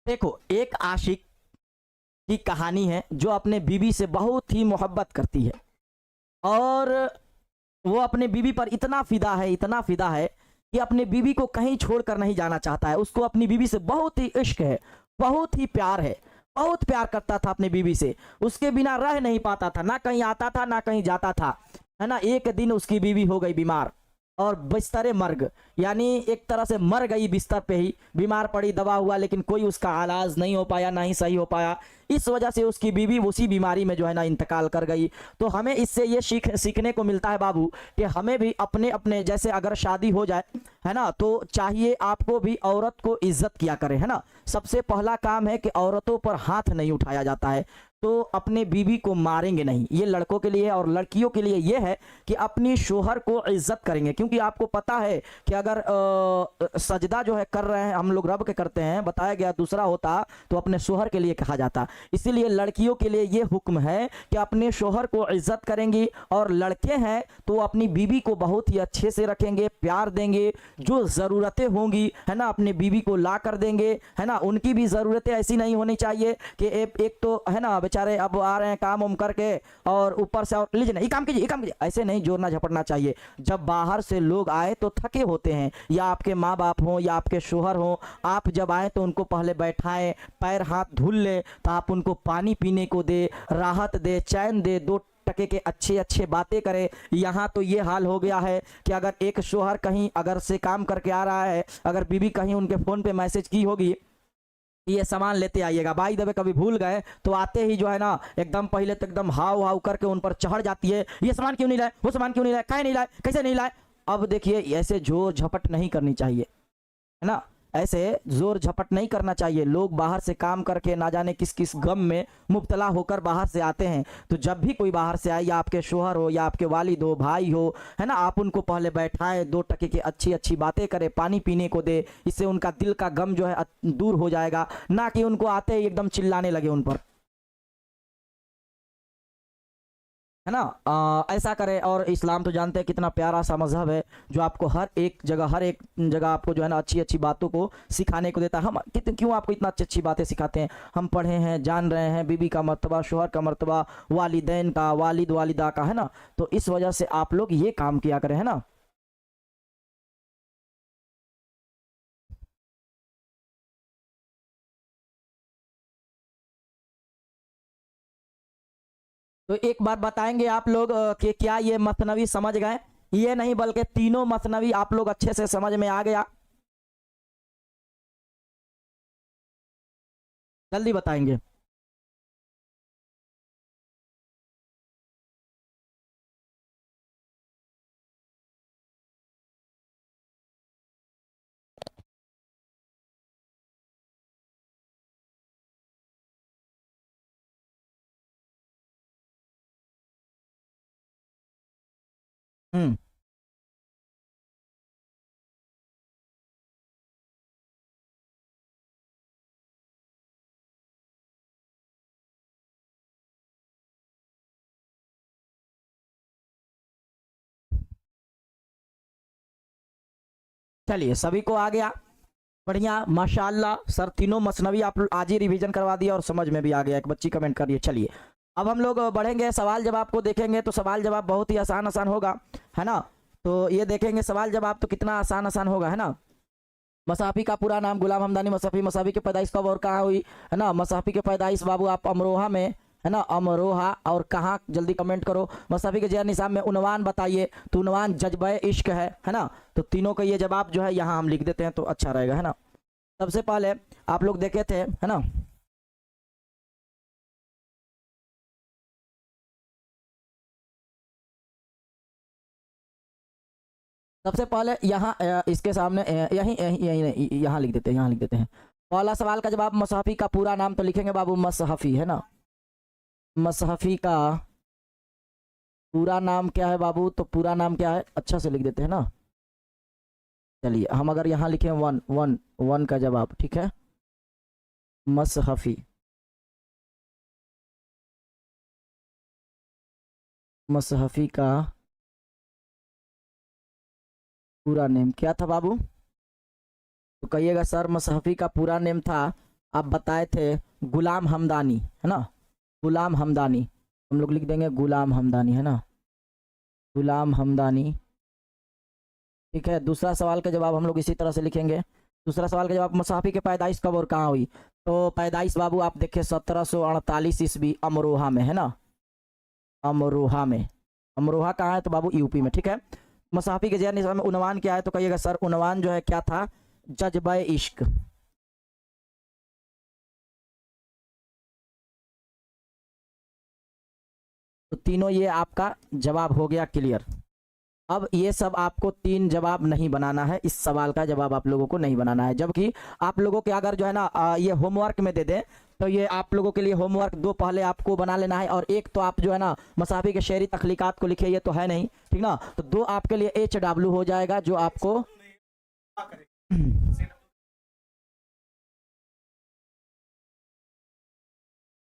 देखो, एक आशिक की कहानी है जो अपने बीवी से बहुत ही मोहब्बत करती है और वो अपने बीवी पर इतना फिदा है, इतना फिदा है कि अपने बीवी को कहीं छोड़कर नहीं जाना चाहता है। उसको अपनी बीवी से बहुत ही इश्क है, बहुत ही प्यार है, बहुत प्यार करता था अपनी बीवी से। उसके बिना रह नहीं पाता था, ना कहीं आता था ना कहीं जाता था, है ना। एक दिन उसकी बीवी हो गई बीमार और बिस्तरे मर्ग, यानी एक तरह से मर गई बिस्तर पे ही, बीमार पड़ी, दवा हुआ, लेकिन कोई उसका इलाज नहीं हो पाया, ना ही सही हो पाया। इस वजह से उसकी बीवी उसी बीमारी में जो है ना इंतकाल कर गई। तो हमें इससे ये सीखने को मिलता है बाबू कि हमें भी अपने अपने जैसे अगर शादी हो जाए, है ना, तो चाहिए आपको भी औरत को इज्जत किया करे, है ना। सबसे पहला काम है कि औरतों पर हाथ नहीं उठाया जाता है। तो अपने बीवी को मारेंगे नहीं, ये लड़कों के लिए और लड़कियों के लिए ये है कि अपनी शोहर को इज्जत करेंगे, क्योंकि आपको पता है कि अगर सजदा जो है कर रहे हैं हम लोग रब के करते हैं, बताया गया दूसरा होता तो अपने शोहर के लिए कहा जाता। इसीलिए लड़कियों के लिए ये हुक्म है कि अपने शोहर को इज्जत करेंगी, और लड़के हैं तो अपनी बीवी को बहुत ही अच्छे से रखेंगे, प्यार देंगे, जो ज़रूरतें होंगी, है ना, अपने बीवी को ला कर देंगे, है ना। उनकी भी ज़रूरतें ऐसी नहीं होनी चाहिए कि एक तो है ना बेचारे अब आ रहे हैं काम उम करके और ऊपर से और लीजिए ना ये काम कीजिए, ये काम कीजिए, ऐसे नहीं जोड़ना झपटना चाहिए। जब बाहर से लोग आए तो थके होते हैं, या आपके माँ बाप हों या आपके शोहर हों, आप जब आए तो उनको पहले बैठाएं, पैर हाथ धुल ले, तो आप उनको पानी पीने को दे, राहत दे, चैन दे, दो टके के अच्छे अच्छे बातें करे। यहाँ तो ये हाल हो गया है कि अगर एक शोहर कहीं अगर से काम करके आ रहा है, अगर बीवी कहीं उनके फ़ोन पे मैसेज की होगी ये सामान लेते आइएगा, बाई दबे कभी भूल गए तो आते ही जो है ना एकदम पहले तो एकदम हाव हाव करके उन पर चढ़ जाती है, ये सामान क्यों नहीं लाए, वो सामान क्यों नहीं लाए, काहे नहीं लाए, कैसे नहीं लाए। अब देखिए ऐसे जोर झपट नहीं करनी चाहिए, है ना, ऐसे जोर झपट नहीं करना चाहिए। लोग बाहर से काम करके ना जाने किस किस गम में मुब्तला होकर बाहर से आते हैं। तो जब भी कोई बाहर से आए, या आपके शोहर हो या आपके वालिद हो, भाई हो, है ना, आप उनको पहले बैठाएं, दो टके की अच्छी अच्छी बातें करें, पानी पीने को दे, इससे उनका दिल का गम जो है दूर हो जाएगा, ना कि उनको आते ही एकदम चिल्लाने लगे उन पर, है ना। ऐसा करें। और इस्लाम तो जानते हैं कितना प्यारा सा मजहब है, जो आपको हर एक जगह आपको जो है ना अच्छी अच्छी बातों को सिखाने को देता है। हम कितने क्यों आपको इतना अच्छी अच्छी बातें सिखाते हैं, हम पढ़े हैं, जान रहे हैं, बीवी का मर्तबा, शोहर का मर्तबा, वालिदैन का, वालिद वालिदा का, है ना। तो इस वजह से आप लोग ये काम किया करें, है ना। तो एक बात बताएंगे आप लोग कि क्या ये मसनवी समझ गए, ये नहीं बल्कि तीनों मसनवी आप लोग अच्छे से समझ में आ गया, जल्दी बताएंगे। हम्म। चलिए सभी को आ गया, बढ़िया माशाल्लाह सर, तीनों मसनवी आप आज ही रिवीजन करवा दिया और समझ में भी आ गया, एक बच्ची कमेंट कर रही है। चलिए अब हम लोग बढ़ेंगे, सवाल जवाब को देखेंगे। तो सवाल जवाब बहुत ही आसान आसान होगा, है ना। तो ये देखेंगे सवाल जवाब तो कितना आसान आसान होगा, है ना। मसाफी का पूरा नाम गुलाम हमदानी मसाफी। मसाफी की पैदाइश कब और कहाँ हुई, है ना। मसाफी की पैदाइश बाबू आप अमरोहा में, है ना, अमरोहा, और कहाँ जल्दी कमेंट करो। मसाफी के जहर निसाब में उन्वान बताइए, तो उन्वान जज्बे इश्क है ना। तो तीनों का ये जवाब जो है यहाँ हम लिख देते हैं तो अच्छा रहेगा, है ना। सबसे पहले आप लोग देखे थे, है ना, सबसे पहले यहाँ इसके सामने यहीं यहीं यहीं यहाँ लिख देते हैं, यहाँ लिख देते हैं। पहला सवाल का जवाब, मसहफ़ी का पूरा नाम तो लिखेंगे बाबू, मसहफ़ी, है ना। मसहफ़ी का पूरा नाम क्या है बाबू, तो पूरा नाम क्या है अच्छा से लिख देते हैं ना। चलिए हम अगर यहाँ लिखें वन वन वन का जवाब, ठीक है, मसहफ़ी। मसहफ़ी का पूरा नेम क्या था बाबू, तो कहिएगा सर मसहफ़ी का पूरा नेम था, आप बताए थे गुलाम हमदानी, है ना, गुलाम हमदानी। हम लोग लिख देंगे गुलाम हमदानी, है ना, गुलाम हमदानी। ठीक है, दूसरा सवाल का जवाब हम लोग इसी तरह से लिखेंगे। दूसरा सवाल का जवाब, मसहफ़ी की पैदाइश कब और कहाँ हुई? तो पैदाइश बाबू आप देखिए 1748 ईस्वी अमरोहा में, है ना, अमरोहा में। अमरोहा कहाँ है? तो बाबू यूपी में। ठीक है, मसहफ़ी के ज़हन में उन्वान क्या है? तो कहिएगा सर उन्वान जो है क्या था? जज्बे इश्क। तो तीनों ये आपका जवाब हो गया क्लियर। अब ये सब आपको 3 जवाब नहीं बनाना है, इस सवाल का जवाब आप लोगों को नहीं बनाना है। जबकि आप लोगों के अगर जो है ना ये होमवर्क में दे दें तो ये आप लोगों के लिए होमवर्क 2 पहले आपको बना लेना है, और एक तो आप जो है ना मसहफ़ी के शेरी तख्लीकात को लिखिए, ये तो है नहीं, ठीक ना। तो 2 आपके लिए HW हो जाएगा, जो आपको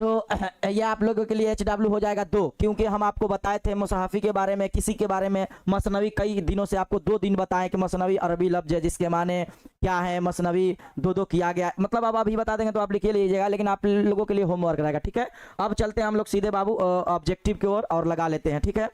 तो ये आप लोगों के लिए HW हो जाएगा 2, क्योंकि हम आपको बताए थे मसहफ़ी के बारे में, किसी के बारे में मसनवी कई दिनों से आपको 2 दिन बताएं कि मसनवी अरबी लफ्ज़ है जिसके माने क्या है, मसनवी 2 किया गया, मतलब अब अभी बता देंगे तो आप लिख लीजिएगा, लेकिन आप लोगों के लिए होमवर्क रहेगा। ठीक है, अब चलते हैं हम लोग सीधे बाबू ऑब्जेक्टिव की ओर और लगा लेते हैं। ठीक है,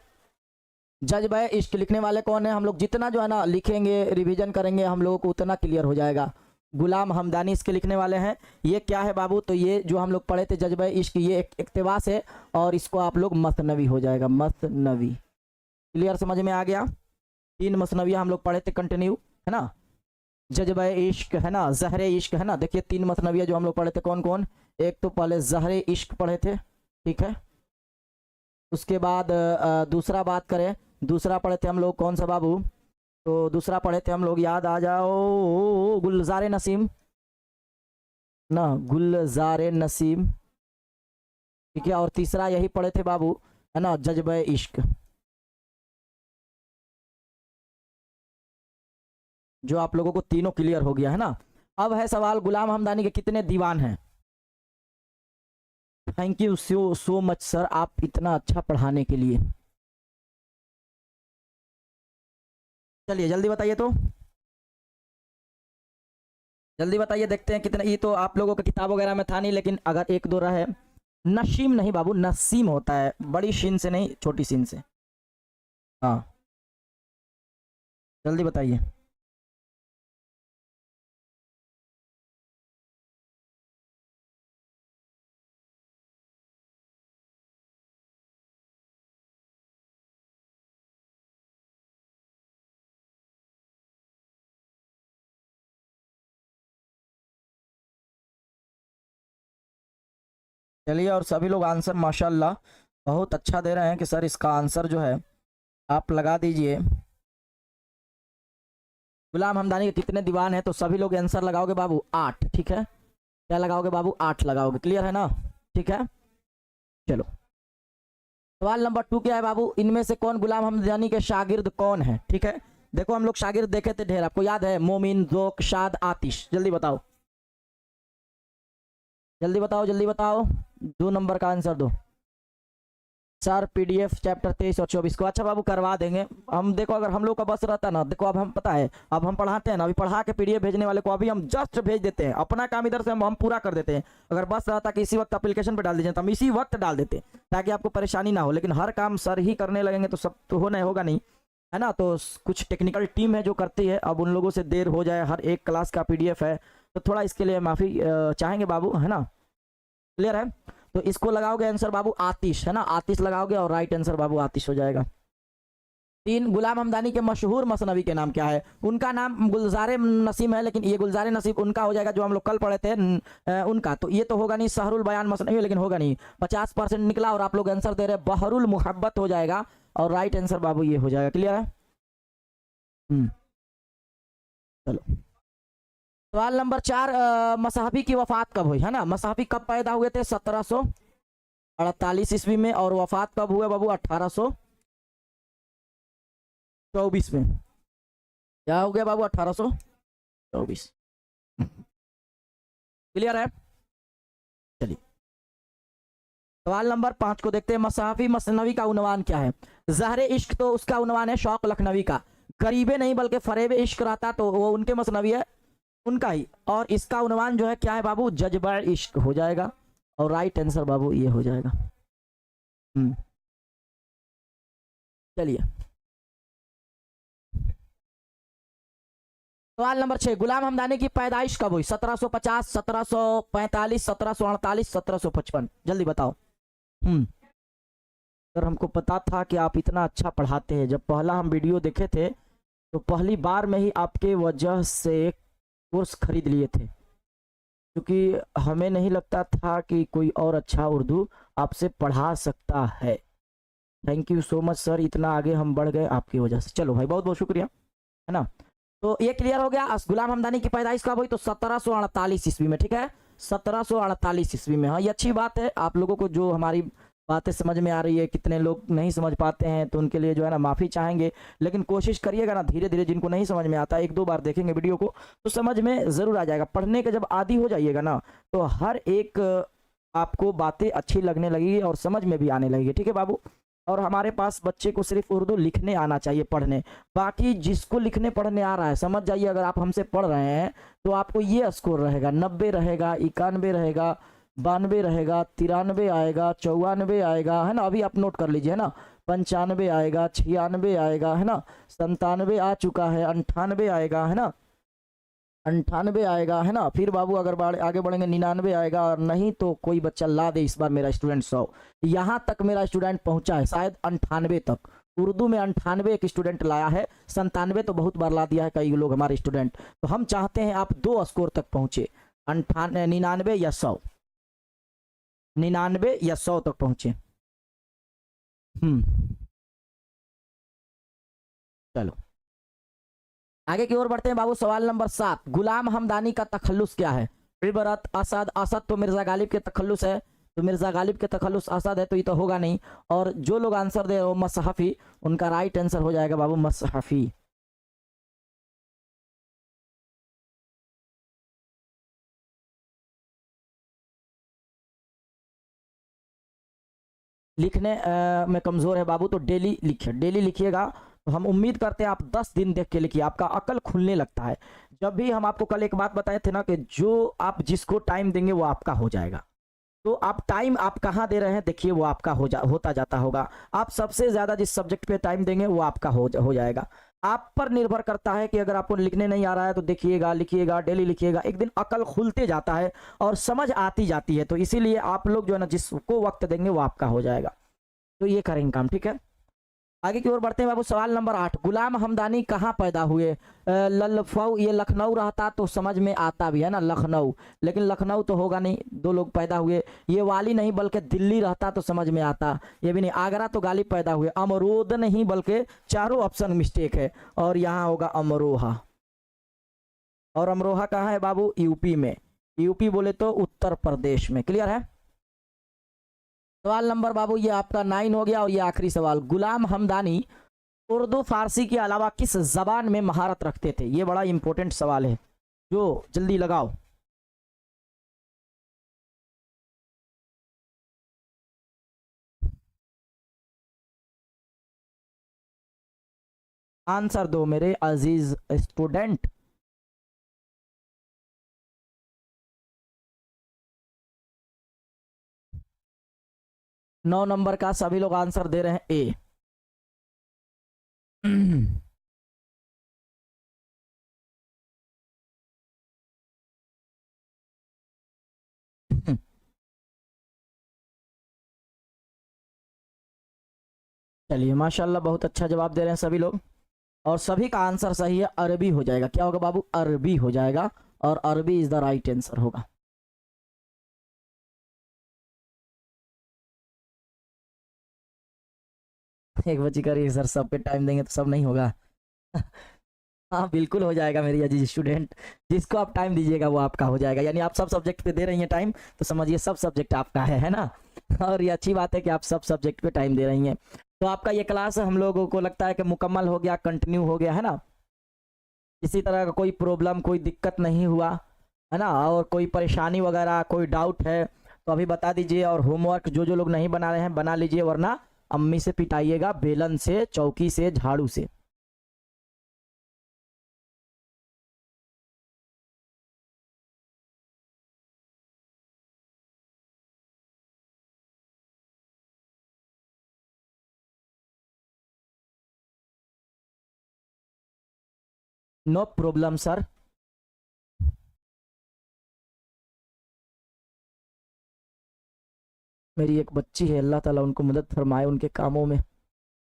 जज्बे इश्क लिखने वाले कौन है? हम लोग जितना जो है ना लिखेंगे, रिविजन करेंगे, हम लोगों को उतना क्लियर हो जाएगा। गुलाम हमदानी इसके लिखने वाले हैं। ये क्या है बाबू? तो ये जो हम लोग पढ़े थे जज्बे इश्क, ये एक इक्तिबास है, और इसको आप लोग मसनवी हो जाएगा, मसनवी। क्लियर, समझ में आ गया? 3 मसनवियाँ हम लोग पढ़े थे कंटिन्यू, है ना, जज्बे इश्क, है ना, ज़हरे इश्क, है ना। देखिए 3 मसनवियाँ जो हम लोग पढ़े थे कौन कौन? एक तो पहले ज़हरे इश्क पढ़े थे, ठीक है। उसके बाद दूसरा बात करें, दूसरा पढ़े थे हम लोग कौन सा बाबू? तो दूसरा पढ़े थे हम लोग, याद आ जाओ, गुलज़ारे नसीम ना, गुलज़ारे नसीम, ठीक है। और तीसरा यही पढ़े थे बाबू, है ना, जज्बे इश्क, जो आप लोगों को तीनों क्लियर हो गया, है ना। अब है सवाल, गुलाम हमदानी के कितने दीवान हैं? Thank you so much sir, आप इतना अच्छा पढ़ाने के लिए। चलिए जल्दी बताइए, तो जल्दी बताइए, देखते हैं कितने। ये तो आप लोगों के किताब वगैरह में था नहीं, लेकिन अगर 1-2 रहे। नशीम नहीं बाबू, नसीम होता है, बड़ी शीन से नहीं, छोटी शीन से। हाँ, जल्दी बताइए। चलिए, और सभी लोग आंसर माशाल्लाह बहुत अच्छा दे रहे हैं कि सर इसका आंसर जो है आप लगा दीजिए। गुलाम हमदानी के कितने दीवान हैं? तो सभी लोग आंसर लगाओगे बाबू 8, ठीक है। क्या लगाओगे बाबू? 8 लगाओगे, क्लियर है ना, ठीक है। चलो सवाल नंबर 2 क्या है बाबू? इनमें से कौन गुलाम हमदानी के शागिर्द कौन है? ठीक है, देखो हम लोग शागिर्द देखे थे ढेर, आपको याद है, मोमिन, ज़ोक, शाद, आतिश। जल्दी बताओ, जल्दी बताओ, जल्दी बताओ, 2 नंबर का आंसर दो सर। PDF चैप्टर 23 और 24 को अच्छा बाबू करवा देंगे हम। देखो अगर हम लोग का बस रहता ना, देखो अब हम पता है, अब हम पढ़ाते हैं ना, अभी पढ़ा के PDF भेजने वाले को अभी हम जस्ट भेज देते हैं, अपना काम इधर से हम पूरा कर देते हैं। अगर बस रहता कि इसी वक्त एप्लीकेशन पे डाल दीजिए तो हम इसी वक्त डाल देते, ताकि आपको परेशानी ना हो। लेकिन हर काम सर ही करने लगेंगे तो सब तो होगा नहीं, है ना। तो कुछ टेक्निकल टीम है जो करती है, अब उन लोगों से देर हो जाए, हर एक क्लास का PDF है, तो थोड़ा इसके लिए माफ़ी चाहेंगे बाबू, है ना, क्लियर है। तो इसको लगाओगे आंसर बाबू आतिश, है ना, आतिश लगाओगे और राइट आंसर बाबू आतिश हो जाएगा। 3 गुलाम हमदानी के मशहूर मसनवी के नाम क्या है? उनका नाम गुलज़ारे नसीम है, लेकिन ये गुलज़ारे नसीम उनका हो जाएगा जो हम लोग कल पढ़े थे उनका। तो ये तो होगा नहीं, सहरुल बयान मसनवी, लेकिन होगा नहीं, 50% निकला, और आप लोग आंसर दे रहे बहरुल मुहब्बत हो जाएगा, और राइट आंसर बाबू ये हो जाएगा, क्लियर है। चलो सवाल नंबर 4, मसहफ़ी की वफ़ात कब हुई, है ना। मसहफ़ी कब पैदा हुए थे? 1748 ईस्वी में, और वफ़ात कब हुए बाबू? 1824 में। क्या हो गया बाबू? 1824, क्लियर है। चलिए सवाल नंबर 5 को देखते हैं। मसहफ़ी मसनवी का उन्वान क्या है? ज़हरे इश्क, तो उसका उन्वान है शौक लखनवी का। गरीबे नहीं बल्कि फरेब इश्क रहता तो वो उनके मसनवी है, उनका ही। और इसका उन्वान जो है क्या है बाबू, जज्बा इश्क हो जाएगा। और राइट आंसर बाबू ये हो जाएगा। चलिए सवाल नंबर 6, गुलाम हमदानी की पैदाइश कब हुई? 1750, 1745, 1748, 1755? जल्दी बताओ। सर हमको पता था कि आप इतना अच्छा पढ़ाते हैं। जब पहला हम वीडियो देखे थे तो पहली बार में ही आपके वजह से कोर्स खरीद लिए थे, क्योंकि हमें नहीं लगता था कि कोई और अच्छा उर्दू आपसे पढ़ा सकता है। Thank you so much sir, इतना आगे हम बढ़ गए आपकी वजह से। चलो भाई बहुत बहुत शुक्रिया, है ना। तो ये क्लियर हो गया। गुलाम हमदानी की पैदाइश कब हुई? तो 1748 ईस्वी में, ठीक है, 1748 ईस्वी में। हाँ ये अच्छी बात है, आप लोगों को जो हमारी बातें समझ में आ रही है, कितने लोग नहीं समझ पाते हैं तो उनके लिए जो है ना माफ़ी चाहेंगे, लेकिन कोशिश करिएगा ना धीरे धीरे, जिनको नहीं समझ में आता 1-2 बार देखेंगे वीडियो को तो समझ में ज़रूर आ जाएगा। पढ़ने का जब आदी हो जाइएगा ना तो हर एक आपको बातें अच्छी लगने लगेगी और समझ में भी आने लगेगी, ठीक है बाबू। और हमारे पास बच्चे को सिर्फ उर्दू लिखने आना चाहिए, पढ़ने, बाकी जिसको लिखने पढ़ने आ रहा है समझ जाइए, अगर आप हमसे पढ़ रहे हैं तो आपको ये स्कोर रहेगा, 90 रहेगा, 91 रहेगा, 92 रहेगा, 93 आएगा, 94 आएगा, है ना। अभी आप नोट कर लीजिए, है ना। 95 आएगा, 96 आएगा, है ना। 97 आ चुका है, 98 आएगा, है ना। 98 आएगा, है ना। फिर बाबू अगर आगे बढ़ेंगे 99 आएगा, और नहीं तो कोई बच्चा ला दे इस बार मेरा स्टूडेंट 100। यहाँ तक मेरा स्टूडेंट पहुंचा है, शायद 98 तक। उर्दू में 98 एक स्टूडेंट लाया है, 97 तो बहुत बार ला दिया है कई लोग हमारे स्टूडेंट। तो हम चाहते हैं आप 2 स्कोर तक पहुंचे, 99 या 100, 99 या 100 तक पहुंचे। चलो आगे की ओर बढ़ते हैं बाबू। सवाल नंबर 7, गुलाम हमदानी का तखल्लुस क्या है? इबरत, असद। असद तो मिर्जा गालिब के तखल्लुस है, तो मिर्जा गालिब के तखल्लुस असद है, तो ये तो होगा नहीं। और जो लोग आंसर दे रहे हो मसहफी, उनका राइट आंसर हो जाएगा बाबू मसहफी। लिखने में कमजोर है बाबू तो डेली लिखिए, डेली लिखिएगा। तो हम उम्मीद करते हैं आप 10 दिन देख के लिखिए, आपका अकल खुलने लगता है। जब भी हम आपको कल एक बात बताए थे ना कि जो आप जिसको टाइम देंगे वो आपका हो जाएगा, तो आप टाइम आप कहाँ दे रहे हैं देखिए, वो आपका होता जाता होगा। आप सबसे ज्यादा जिस सब्जेक्ट पे टाइम देंगे वो आपका हो जाएगा। आप पर निर्भर करता है कि अगर आपको लिखने नहीं आ रहा है तो देखिएगा, लिखिएगा, डेली लिखिएगा, एक दिन अकल खुलते जाता है और समझ आती जाती है। तो इसीलिए आप लोग जो है ना जिसको वक्त देंगे वो आपका हो जाएगा। तो ये करेंगे काम, ठीक है। आगे की ओर बढ़ते हैं बाबू। सवाल नंबर 8, गुलाम हमदानी कहाँ पैदा हुए? लखनऊ, ये लखनऊ रहता तो समझ में आता भी, है ना, लखनऊ, लेकिन लखनऊ तो होगा नहीं, 2 लोग पैदा हुए। ये वाली नहीं बल्कि दिल्ली रहता तो समझ में आता, ये भी नहीं। आगरा तो गालिब पैदा हुए। अमरोद नहीं बल्कि चारों ऑप्शन मिस्टेक है, और यहाँ होगा अमरोहा। और अमरोहा कहाँ है बाबू? यूपी में। यूपी बोले तो उत्तर प्रदेश में। क्लियर है। सवाल नंबर बाबू ये आपका 9 हो गया। और ये आखिरी सवाल, गुलाम हमदानी उर्दू फारसी के अलावा किस जबान में महारत रखते थे? ये बड़ा इंपॉर्टेंट सवाल है, जो जल्दी लगाओ। आंसर दो मेरे अजीज स्टूडेंट। नौ नंबर का सभी लोग आंसर दे रहे हैं ए। चलिए माशाल्लाह, बहुत अच्छा जवाब दे रहे हैं सभी लोग, और सभी का आंसर सही है। अरबी हो जाएगा। क्या होगा बाबू? अरबी हो जाएगा, और अरबी इज द राइट आंसर होगा। एक बच्ची करिए सर, सब पे टाइम देंगे तो सब नहीं होगा। हाँ बिल्कुल हो जाएगा मेरी अजीज स्टूडेंट, जिसको आप टाइम दीजिएगा वो आपका हो जाएगा। यानी आप सब सब्जेक्ट पे दे रही हैं टाइम, तो समझिए सब सब्जेक्ट आपका है ना। और ये अच्छी बात है कि आप सब सब्जेक्ट पे टाइम दे रही हैं। तो आपका ये क्लास हम लोगों को लगता है कि मुकम्मल हो गया, कंटिन्यू हो गया, है ना। किसी तरह का कोई प्रॉब्लम, कोई दिक्कत नहीं हुआ, है ना। और कोई परेशानी वगैरह, कोई डाउट है तो अभी बता दीजिए। और होमवर्क जो जो लोग नहीं बना रहे हैं बना लीजिए, वरना अम्मी से पिटाइएगा, बेलन से, चौकी से, झाड़ू से। No problem sir. मेरी एक बच्ची है, अल्लाह ताला उनको मदद फरमाए उनके कामों में,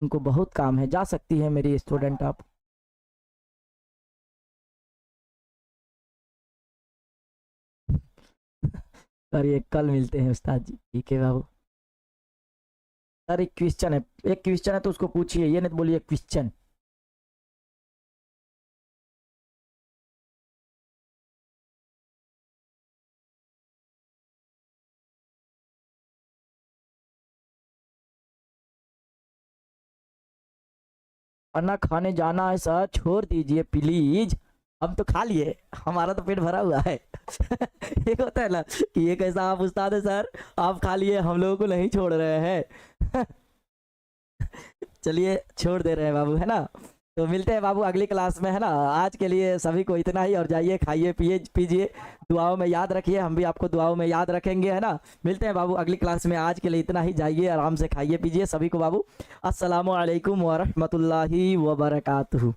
उनको बहुत काम है, जा सकती है मेरी स्टूडेंट आप। सर ये कल मिलते हैं उस्ताद जी। ठीक है बाबू। सर एक क्वेश्चन है, एक क्वेश्चन है तो उसको पूछिए, ये नहीं तो बोलिए क्वेश्चन। खाना खाने जाना है सर, छोड़ दीजिए प्लीज, हम तो खा लिए, हमारा तो पेट भरा हुआ है। एक होता है ना कि ये कैसा आप उस्ताद है सर, आप खा लिए हम लोगों को नहीं छोड़ रहे हैं। चलिए छोड़ दे रहे हैं बाबू, है ना। तो मिलते हैं बाबू अगली क्लास में, है ना। आज के लिए सभी को इतना ही, और जाइए खाइए पिए पीजिए, दुआओं में याद रखिए, हम भी आपको दुआओं में याद रखेंगे, है ना। मिलते हैं बाबू अगली क्लास में, आज के लिए इतना ही, जाइए आराम से खाइए पीजिए सभी को बाबू। अस्सलामु अलैकुम व रहमतुल्लाहि व बरकातुहू।